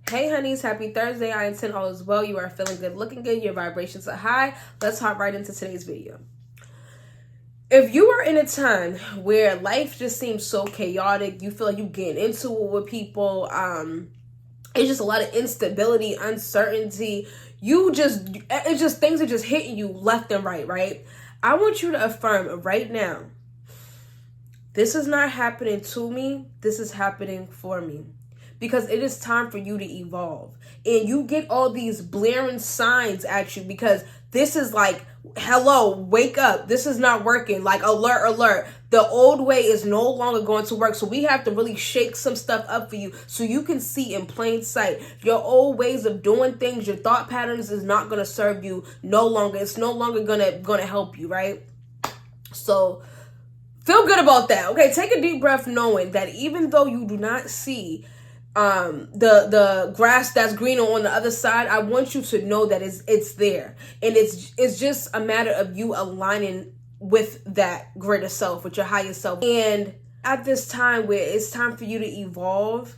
Hey honeys, happy Thursday. I intend all is well. You are feeling good, looking good, your vibrations are high. Let's hop right into today's video. If you are in a time where life just seems so chaotic, you feel like you getting into it with people, it's just a lot of instability, uncertainty, it's just things are just hitting you left and right? I want you to affirm right now, this is not happening to me, this is happening for me. Because it is time for you to evolve. And you get all these blaring signs at you because this is like, hello, wake up. This is not working. Like, alert, alert. The old way is no longer going to work. So we have to really shake some stuff up for you so you can see in plain sight. Your old ways of doing things, your thought patterns is not going to serve you no longer. It's no longer going to help you, right? So feel good about that. Okay, take a deep breath knowing that even though you do not see the grass that's greener on the other side, I want you to know that it's there, and it's just a matter of you aligning with that greater self, with your higher self. And at this time where it's time for you to evolve,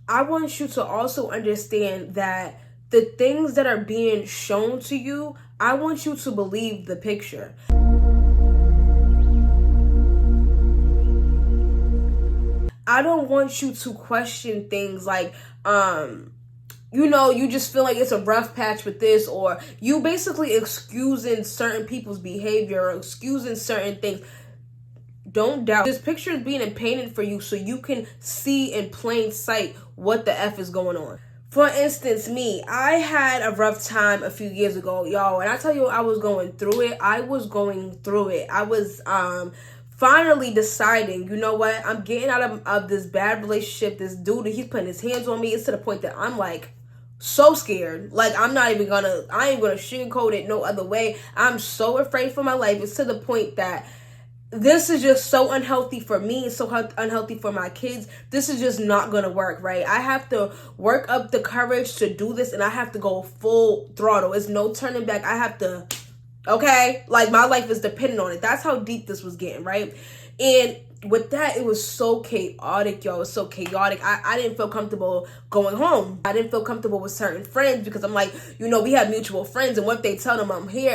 I want you to also understand that the things that are being shown to you, I want you to believe the picture. I don't want you to question things like, you just feel like it's a rough patch with this, or you basically excusing certain people's behavior or excusing certain things. Don't doubt. This picture is being painted for you so you can see in plain sight what the F is going on. For instance, me, I had a rough time a few years ago, y'all. And I tell you, I was going through it. I was finally deciding, you know what, I'm getting out of this bad relationship. This dude, he's putting his hands on me. It's to the point that I'm like so scared. Like, I ain't gonna sugarcoat it no other way. I'm so afraid for my life. It's to the point that this is just so unhealthy for me. It's so unhealthy for my kids. This is just not gonna work, right? I have to work up the courage to do this, and I have to go full throttle. It's no turning back. I have to, okay? Like, my life is dependent on it. That's how deep this was getting, right? And with that, it was so chaotic, y'all. It was so chaotic. I didn't feel comfortable going home. I didn't feel comfortable with certain friends because I'm like, we have mutual friends, and what if they tell them I'm here?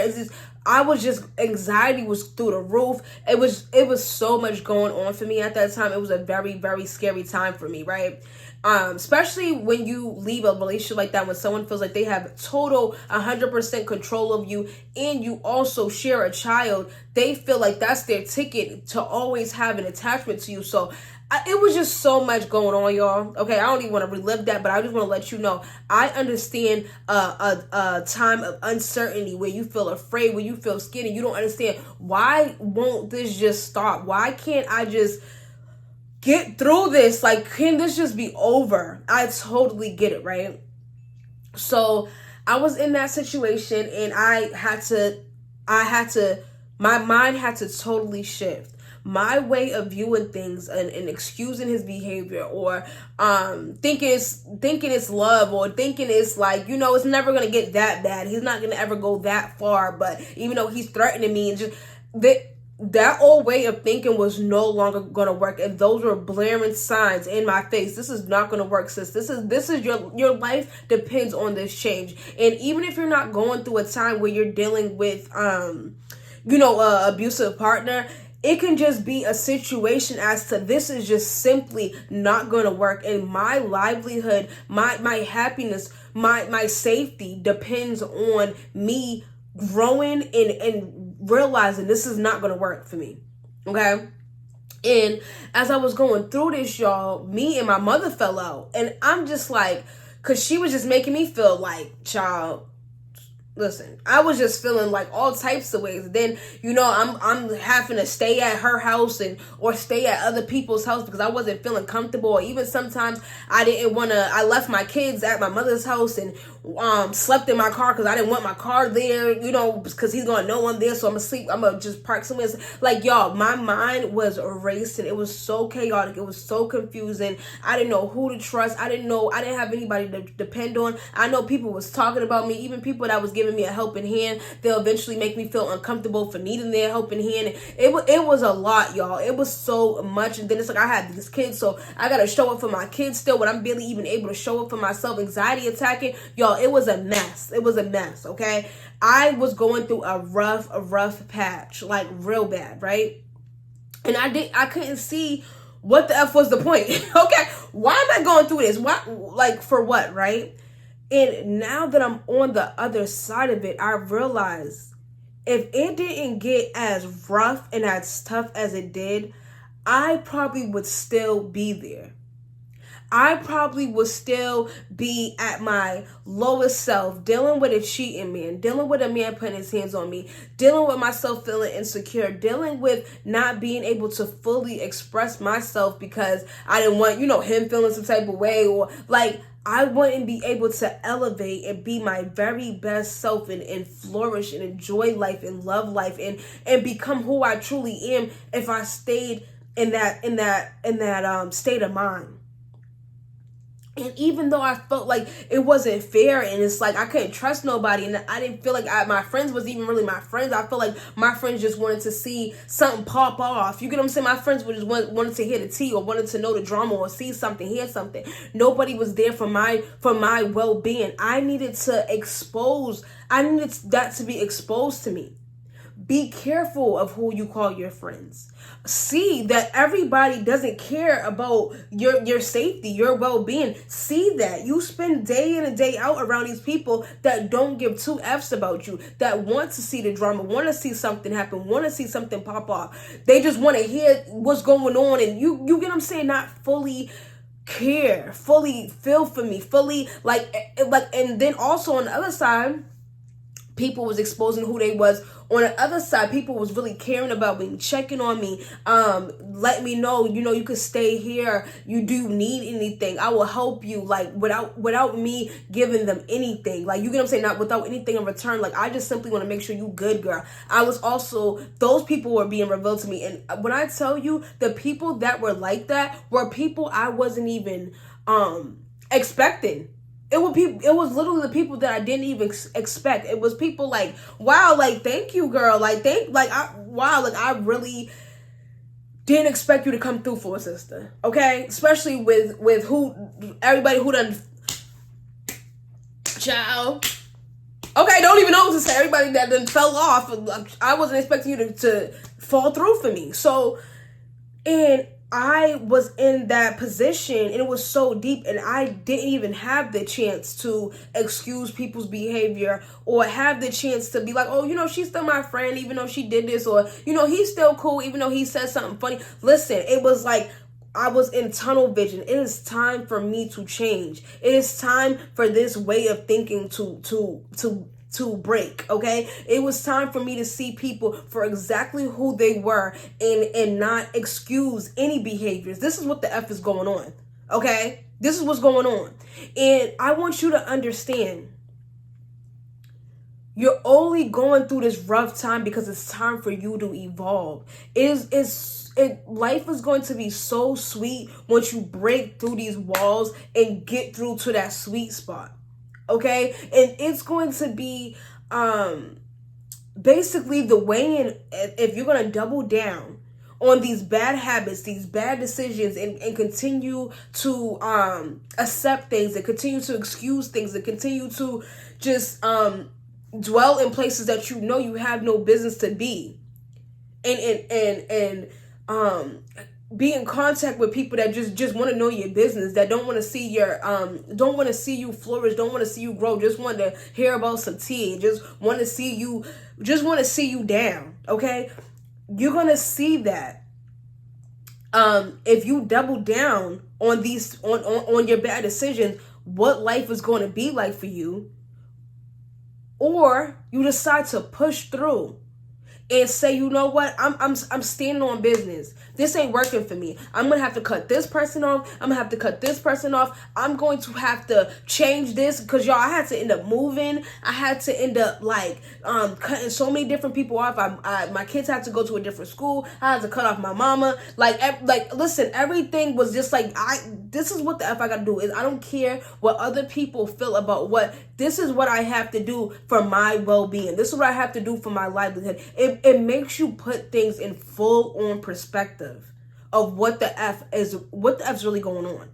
Anxiety was through the roof. It was so much going on for me at that time. It was a very, very scary time for me, right? Especially when you leave a relationship like that, when someone feels like they have total 100% control of you, and you also share a child, they feel like that's their ticket to always have an attachment to you. So it was just so much going on, y'all. Okay, I don't even want to relive that, but I just want to let you know, I understand a time of uncertainty where you feel afraid, where you feel scared, and you don't understand, why won't this just stop? Why can't I just get through this? Like, can this just be over? I totally get it, right? So I was in that situation, and my mind had to totally shift. My way of viewing things and excusing his behavior, or thinking it's love, or thinking it's like, it's never gonna get that bad. He's not gonna ever go that far. But even though he's threatening me, and just that old way of thinking was no longer gonna work, and those were blaring signs in my face. This is not gonna work, sis. This is your life depends on this change. And even if you're not going through a time where you're dealing with a abusive partner, it can just be a situation as to, this is just simply not going to work, and my livelihood, my happiness, my safety depends on me growing and realizing this is not going to work for me. Okay? And as I was going through this, y'all, me and my mother fell out, and I'm just like, because she was just making me feel like, child, listen, I was just feeling like all types of ways. Then, I'm having to stay at her house or stay at other people's house because I wasn't feeling comfortable. Or even sometimes I left my kids at my mother's house and slept in my car because I didn't want my car there, because he's going to know I'm there. So I'm going to sleep. I'm going to just park somewhere. Like, y'all, my mind was racing. It was so chaotic. It was so confusing. I didn't know who to trust. I didn't have anybody to depend on. I know people was talking about me, even people that was giving me a helping hand. They'll eventually make me feel uncomfortable for needing their helping hand. It was a lot, y'all. It was so much. And then it's like I had these kids, so I gotta show up for my kids still when I'm barely even able to show up for myself. Anxiety attacking, y'all. It was a mess. It was a mess. Okay, I was going through a rough patch, like real bad, right? And I couldn't see what the F was the point. Okay, why am I going through this? Why, like, for what, right? And now that I'm on the other side of it, I realize if it didn't get as rough and as tough as it did, I probably would still be there. I probably would still be at my lowest self, dealing with a cheating man, dealing with a man putting his hands on me, dealing with myself feeling insecure, dealing with not being able to fully express myself because I didn't want, him feeling some type of way, or like I wouldn't be able to elevate and be my very best self and flourish and enjoy life and love life and become who I truly am if I stayed in that state of mind. And even though I felt like it wasn't fair and it's like I couldn't trust nobody and I didn't feel like my friends was even really my friends. I felt like my friends just wanted to see something pop off. You get what I'm saying? My friends would just wanted to hear the tea or wanted to know the drama or see something, hear something. Nobody was there for my well-being. I needed that to be exposed to me. Be careful of who you call your friends. See that everybody doesn't care about your safety, your well-being. See that. You spend day in and day out around these people that don't give two F's about you, that want to see the drama, want to see something happen, want to see something pop off. They just want to hear what's going on, and you get what I'm saying? Not fully care, fully feel for me, fully like, and then also on the other side, people was exposing who they was. On the other side, people was really caring about me, checking on me, let me know, you could stay here. You do need anything, I will help you, like without me giving them anything. Like, you get what I'm saying? Not without anything in return. Like, I just simply want to make sure you good, girl. I was also, those people were being revealed to me. And when I tell you, the people that were like that were people I wasn't even expecting. It was literally the people that I didn't even expect. It was people like, wow, like, thank you, girl. Like, I really didn't expect you to come through for a sister. Okay? Especially with everybody who done, child. Okay, don't even know what to say. Everybody that done fell off. I wasn't expecting you to fall through for me. So, and I was in that position and it was so deep, and I didn't even have the chance to excuse people's behavior or have the chance to be like, oh, she's still my friend even though she did this, or, he's still cool even though he said something funny. Listen, it was like I was in tunnel vision. It is time for me to change. It is time for this way of thinking to break. Okay, it was time for me to see people for exactly who they were and not excuse any behaviors. This is what the F is going on. Okay, this is what's going on, and I want you to understand, you're only going through this rough time because it's time for you to evolve. Life is going to be so sweet once you break through these walls and get through to that sweet spot. Okay, and it's going to be basically the way in, if you're going to double down on these bad habits, these bad decisions, and continue to accept things, and continue to excuse things, and continue to just dwell in places that you have no business to be, and be in contact with people that just want to know your business, that don't want to see don't want to see you flourish, don't want to see you grow, just want to hear about some tea, just want to see you down. Okay, you're gonna see that if you double down on these on your bad decisions, what life is going to be like for you, or you decide to push through and say, you know what, I'm standing on business. This ain't working for me. I'm gonna have to cut this person off. I'm gonna have to cut this person off. I'm going to have to change this, because y'all, I had to end up moving. I had to end up like cutting so many different people off. My kids had to go to a different school. I had to cut off my mama. Like listen, everything was just like, this is what the F I gotta do. Is I don't care what other people feel about what. This is what I have to do for my well-being. This is what I have to do for my livelihood. It makes you put things in full on perspective of what the F's really going on.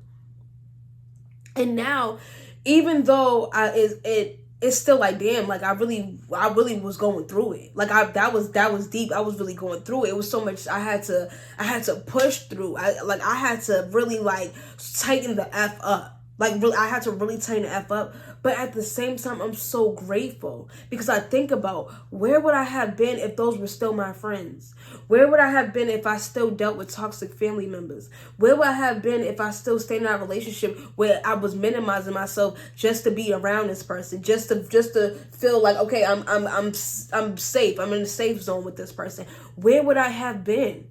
And now, even though it's still like, damn, like I really was going through it. Like that was deep. I was really going through it. It was so much I had to push through. I had to really like tighten the F up. Like really, I had to really tighten the F up. But at the same time, I'm so grateful, because I think about, where would I have been if those were still my friends? Where would I have been if I still dealt with toxic family members? Where would I have been if I still stayed in that relationship where I was minimizing myself just to be around this person, just to feel like, okay, I'm safe. I'm in a safe zone with this person. Where would I have been?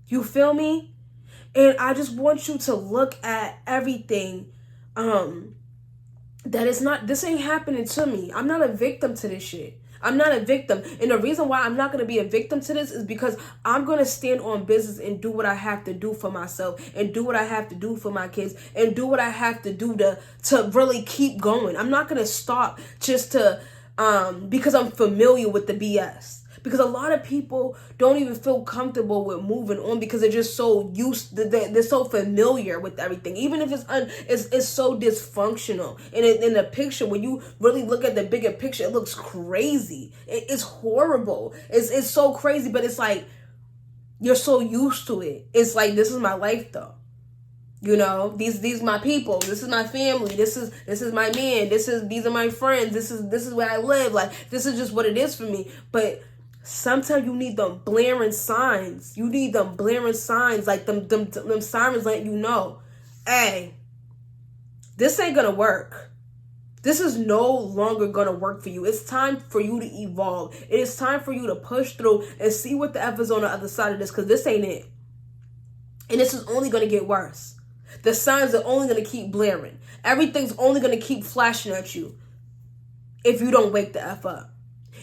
You feel me? And I just want you to look at everything, that it's not, this ain't happening to me. I'm not a victim to this shit. I'm not a victim. And the reason why I'm not going to be a victim to this is because I'm going to stand on business and do what I have to do for myself, and do what I have to do for my kids, and do what I have to do to really keep going. I'm not going to stop just to, because I'm familiar with the BS. Because a lot of people don't even feel comfortable with moving on, because they're just so they're so familiar with everything. Even if it's so dysfunctional. And in the picture, when you really look at the bigger picture, it looks crazy. It's horrible. It's so crazy, but it's like, you're so used to it. It's like, this is my life though. You know, these my people. This is my family. This is my man. These are my friends. This is where I live. Like, this is just what it is for me. But sometimes you need them blaring signs. You need them blaring signs, like them sirens letting you know, hey, this ain't gonna work. This is no longer gonna work for you. It's time for you to evolve. It is time for you to push through and see what the F is on the other side of this, because this ain't it. And this is only gonna get worse. The signs are only gonna keep blaring. Everything's only gonna keep flashing at you if you don't wake the F up.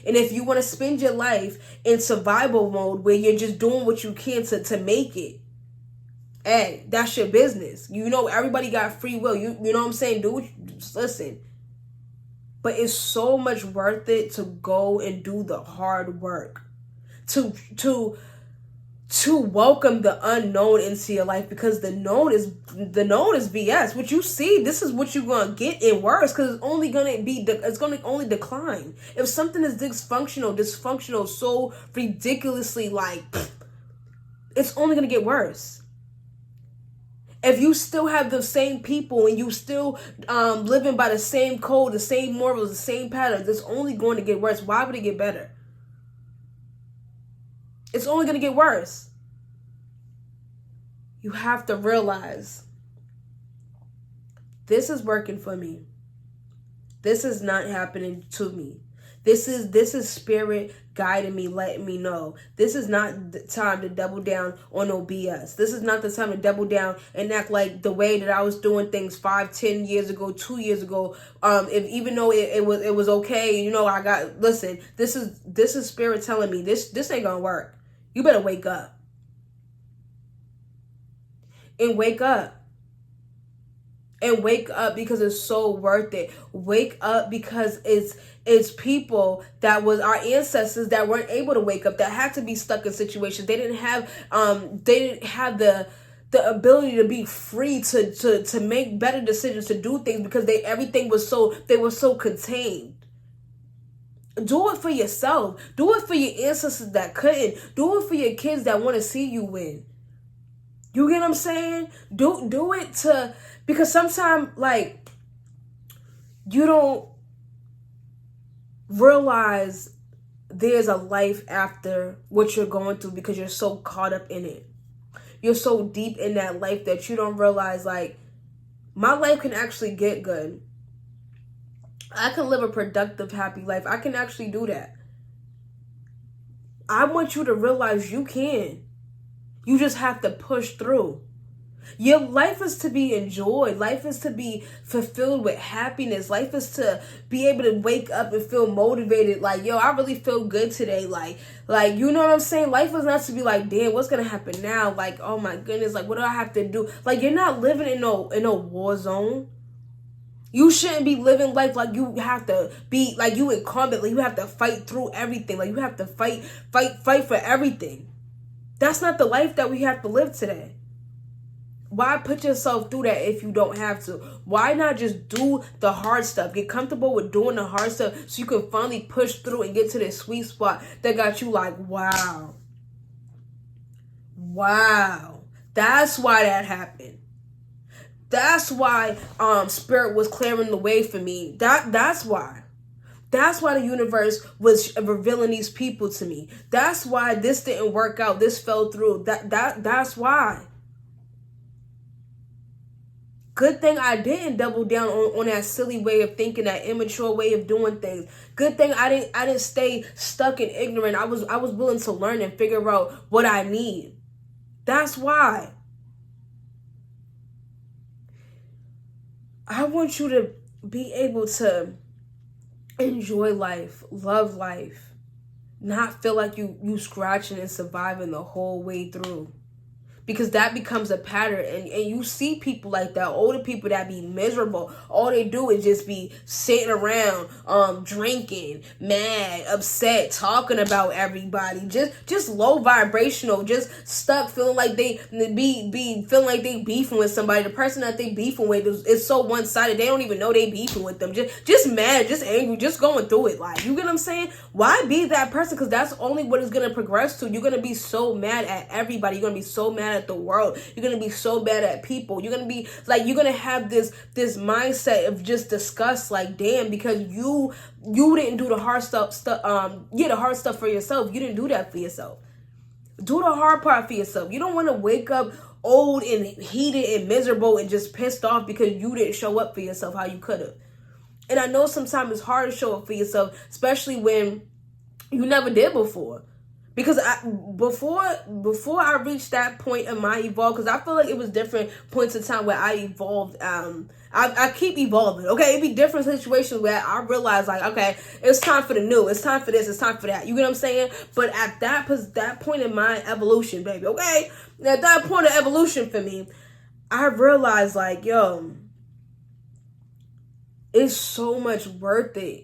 And if you want to spend your life in survival mode where you're just doing what you can to make it, hey, that's your business. You know, everybody got free will. You know what I'm saying? Just listen. But it's so much worth it to go and do the hard work. To welcome the unknown into your life, because the known is BS. What you see, this is what you're gonna get, in worse, because it's gonna only decline. If something is dysfunctional, so ridiculously, like, it's only gonna get worse. If you still have the same people and you still living by the same code, the same morals, the same patterns, it's only going to get worse. Why would it get better? It's only going to get worse. You have to realize, this is working for me. This is not happening to me. This is spirit guiding me, letting me know this is not the time to double down on no BS. This is not the time to double down and act like the way that I was doing things 5, 10 years ago, 2 years ago. Even though it was okay, you know, listen, this is spirit telling me this ain't gonna work. You better wake up. And wake up. And wake up, because it's so worth it. Wake up, because it's people that was our ancestors that weren't able to wake up, that had to be stuck in situations. They didn't have the ability to be free to make better decisions, to do things, because they were so contained. Do it for yourself. Do it for your ancestors that couldn't. Do it for your kids that want to see you win. You get what I'm saying? Do it because sometimes, like, you don't realize there's a life after what you're going through, because you're so caught up in it. You're so deep in that life that you don't realize, like, my life can actually get good. I can live a productive, happy life. I can actually do that. I want you to realize you can. You just have to push through. Your life is to be enjoyed. Life is to be fulfilled with happiness. Life is to be able to wake up and feel motivated. Like, yo, I really feel good today. Like, you know what I'm saying? Life is not to be like, damn, what's gonna happen now? Like, oh my goodness, like, what do I have to do? Like, you're not living in no war zone. You shouldn't be living life like you have to be like you in combat. Like you have to fight through everything. Like you have to fight for everything. That's not the life that we have to live today. Why put yourself through that if you don't have to? Why not just do the hard stuff? Get comfortable with doing the hard stuff so you can finally push through and get to this sweet spot that got you like, wow. Wow. That's why that happened. That's why Spirit was clearing the way for me. That's why. That's why the universe was revealing these people to me. That's why this didn't work out. This fell through. That's why. Good thing I didn't double down on that silly way of thinking, that immature way of doing things. Good thing I didn't stay stuck and ignorant. I was willing to learn and figure out what I need. That's why. I want you to be able to enjoy life, love life, not feel like you scratching and surviving the whole way through. Because that becomes a pattern, and you see people like that, older people that be miserable. All they do is just be sitting around, drinking, mad, upset, talking about everybody, just low vibrational, just stuck, feeling like they feeling like they beefing with somebody. The person that they beefing with is so one sided, they don't even know they beefing with them. Just mad, just angry, just going through it. Like, you get what I'm saying? Why be that person? Because that's only what it's gonna progress to. You're gonna be so mad at everybody. You're gonna be so mad at the world. You're gonna be so bad at people. You're gonna be like, you're gonna have this mindset of just disgust, like, damn, because you didn't do the hard stuff the hard stuff for yourself. You didn't do that for yourself. Do the hard part for yourself. You don't want to wake up old and heated and miserable and just pissed off because you didn't show up for yourself how you could have. And I know sometimes it's hard to show up for yourself, especially when you never did before. Because before I reached that point in my evolve, because I feel like it was different points in time where I evolved. I keep evolving. Okay, it'd be different situations where I realize, like, okay, it's time for the new. It's time for this. It's time for that. You get what I'm saying? But at that point in my evolution, baby, okay, at that point of evolution for me, I realized, like, yo, it's so much worth it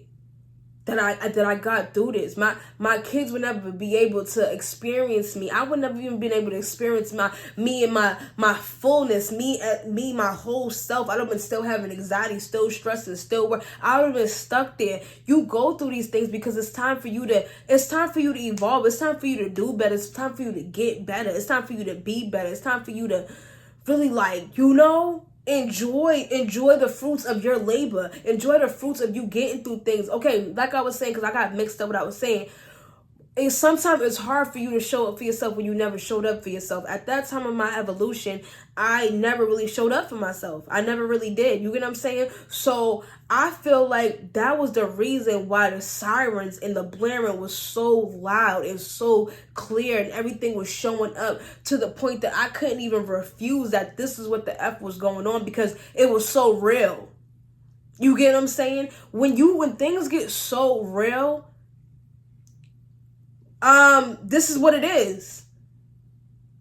that I got through this. My kids would never be able to experience me. I would never even been able to experience me and my fullness, me my whole self. I'd have been still having anxiety, still stressing, still work. I would have been stuck there. You go through these things because it's time for you to evolve. It's time for you to do better. It's time for you to get better. It's time for you to be better. It's time for you to really, like, you know, enjoy the fruits of your labor. Enjoy the fruits of you getting through things. Okay, like I was saying, because I got mixed up what I was saying. And sometimes it's hard for you to show up for yourself when you never showed up for yourself. At that time of my evolution, I never really showed up for myself. I never really did. You get what I'm saying? So I feel like that was the reason why the sirens and the blaring was so loud and so clear, and everything was showing up to the point that I couldn't even refuse that this is what the F was going on, because it was so real. You get what I'm saying? When things get so real, this is what it is.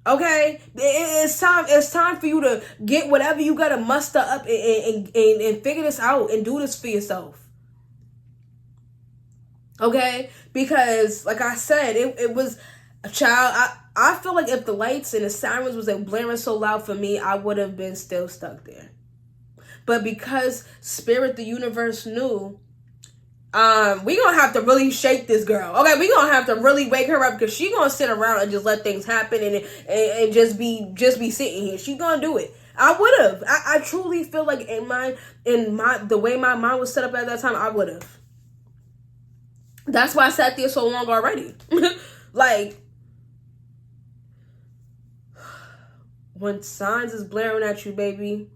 Okay, it's time for you to get whatever you gotta muster up and figure this out and do this for yourself. Okay, because like I said, it was a child. I feel like if the lights and the sirens was like blaring so loud for me, I would have been still stuck there. But because Spirit, the universe, knew, we gonna have to really shake this girl. Okay, we gonna have to really wake her up, because she gonna sit around and just let things happen and just be sitting here. She gonna do it. I would have. I truly feel like in the way my mind was set up at that time, I would have. That's why I sat there so long already. Like, when signs is blaring at you, baby,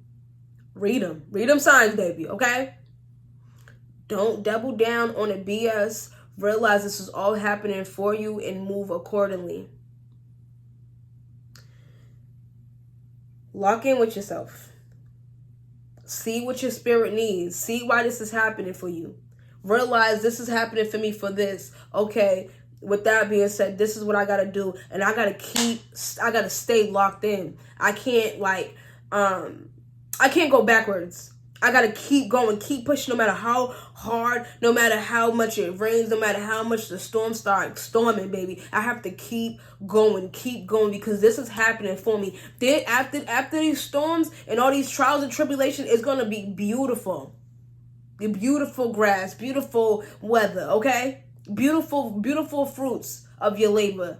read them signs, baby. Okay. Don't double down on the BS. Realize this is all happening for you and move accordingly. Lock in with yourself. See what your spirit needs. See why this is happening for you. Realize this is happening for me for this. Okay, with that being said, this is what I gotta do. And I gotta stay locked in. I can't I can't go backwards. I gotta keep going, keep pushing, no matter how hard, no matter how much it rains, no matter how much the storm starts storming, baby. I have to keep going, because this is happening for me. Then after these storms and all these trials and tribulations, it's gonna be beautiful. The beautiful grass, beautiful weather, okay? Beautiful fruits of your labor.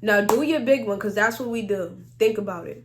Now do your big one, because that's what we do. Think about it.